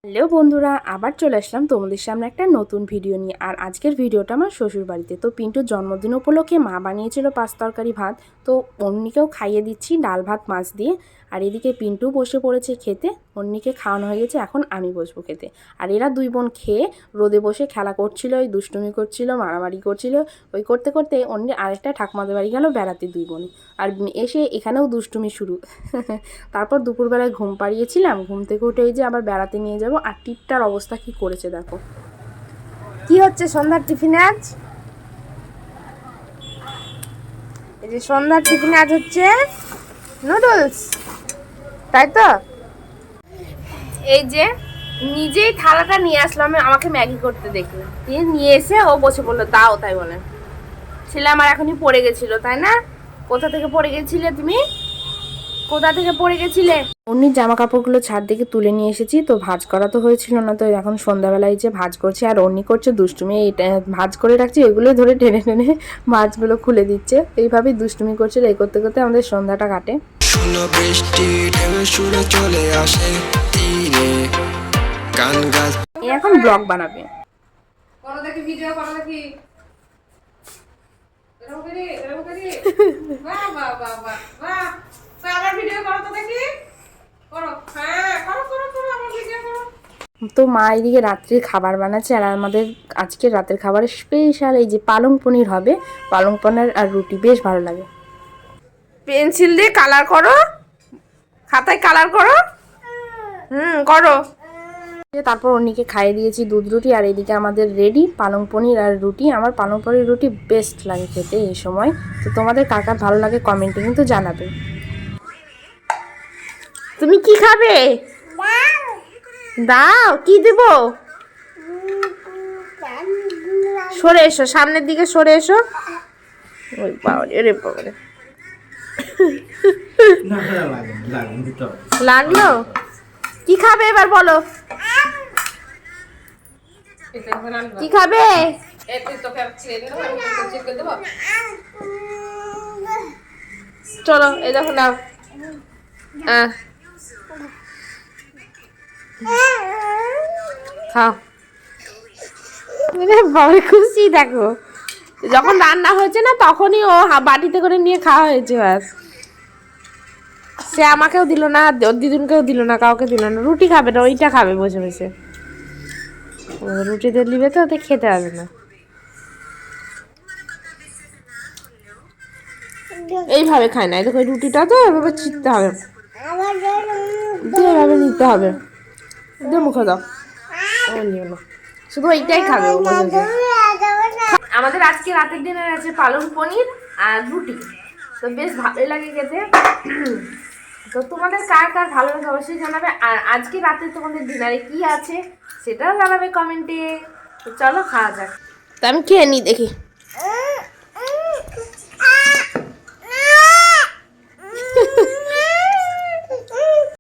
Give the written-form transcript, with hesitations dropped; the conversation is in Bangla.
হ্যালো বন্ধুরা, আবার চলে আসলাম তোমাদের সামনে একটা নতুন ভিডিও নিয়ে। আর আজকের ভিডিওটা আমার শ্বশুর বাড়িতে। তো পিন্টুর জন্মদিন উপলক্ষে মা বানিয়েছিল 5 তরকারি ভাত। তো অন্নিকেও খাইয়ে দিচ্ছি ডাল ভাত মাছ দিয়ে। আর এদিকে পিন্টু বসে পড়েছে খেতে। অন্নিকে খাওয়ানো হয়ে গেছে, এখন আমি বসবো খেতে। আর এরা দুই বোন খেয়ে রোদে বসে খেলা করছিল, ওই দুষ্টুমি করছিল, মারামারি করছিল। ওই করতে করতে অন্য আরেকটা ঠাকুমাদের বাড়ি গেল বেড়াতে দুই বোনে। আর এসে এখানেও দুষ্টুমি শুরু। তারপর দুপুরবেলায় ঘুম পাড়িয়েছিলাম, ঘুম থেকে উঠে এই যে আবার বেড়াতে নিয়ে যাব। আর টিপটার অবস্থা কি করেছে দেখো। কি হচ্ছে সন্ধ্যার টিফিনে আজ? এই যে সন্ধ্যার টিফিনে আজ হচ্ছে নুডলস, তাই তো? এই যে নিজেই থালাটা নিয়ে আসলাম আমাকে ম্যাগি করতে দেখে, দিয়ে নিয়ে এসে ও বসে পড়লো দাও তাই বলে। ছেলে আমার এখনই পড়ে গেছিল, তাই না? কোথা থেকে পড়ে গেছিলে তুমি? কোথা থেকে পড়ে গেছিলে? অন্যের জামা কাপড়গুলো ছাদ থেকে তুলে নিয়ে এসেছি। তো ভাঁজ করা তো হয়েছিল না, তো এখন সন্ধ্যাবেলায় যে ভাঁজ করছি। আর অন্যি করছে দুষ্টুমি, এইটা ভাঁজ করে রাখছি, এগুলোই ধরে টেনে টেনে মাছগুলো খুলে দিচ্ছে। এইভাবেই দুষ্টুমি করছিল। এই করতে করতে আমাদের সন্ধ্যাটা কাটে। এখন ব্লগ বানাবে। তো মা এদিকে রাত্রির খাবার বানাচ্ছে। আর আমাদের আজকে রাতের খাবারের স্পেশাল এই যে পালং পনির হবে। পালং পনির আর রুটি বেশ ভালো লাগে। পেন্সিল দিয়ে কালার করো, খাতায় কালার করো। করো। তারপর অন্যকে খাইয়ে দিয়েছি দুধ রুটি। আর এদিকে আমাদের রেডি পালং পনির আর রুটি। আমার পালং পনির রুটি বেস্ট লাগে খেতে এই সময়। তো তোমাদের কার কার ভালো লাগে কমেন্টে কিন্তু জানাবে। তুমি কি খাবে? দাও, কি দেব? সরে এসো, সামনের দিকে সরে এসো। ওই বাবারে, রে বাবারে, লাগলো। কি খাবে এবার বলো? কি খাবে? চলো এই দেখো নাও। খাও। বাবা খুশি দেখো, যখন রান্না হয়েছে না তখনই ও বাটিতে করে নিয়ে খাওয়া হয়েছে। ব্যাস, সে আমাকেও দিল না, দিদুনকেও দিল না, কাউকে দিল না। রুটি খাবে না, ওইটা খাবে বসে বসে। রুটিতে দিবে তো ওতে খেতে হবে না। এইভাবে খায় না, দেখো রুটিটা তো এভাবে ছিটতে হবে, এভাবে নিতে হবে। মুখে দাও, শুধু এইটাই খাবে ও বসে। আমাদের আজকে রাতের ডিনার আছে পালং পনির আর রুটি। তো বেশ ভালোই লাগে খেতে। তো তোমাদের কার কার ভালো লাগে অবশ্যই জানাবে। আর আজকে রাতে তোমাদের ডিনারে কি আছে সেটাও জানাবে কমেন্টে। তো চলো খাওয়া যাক। তো আমি খেয়ে নিই দেখি।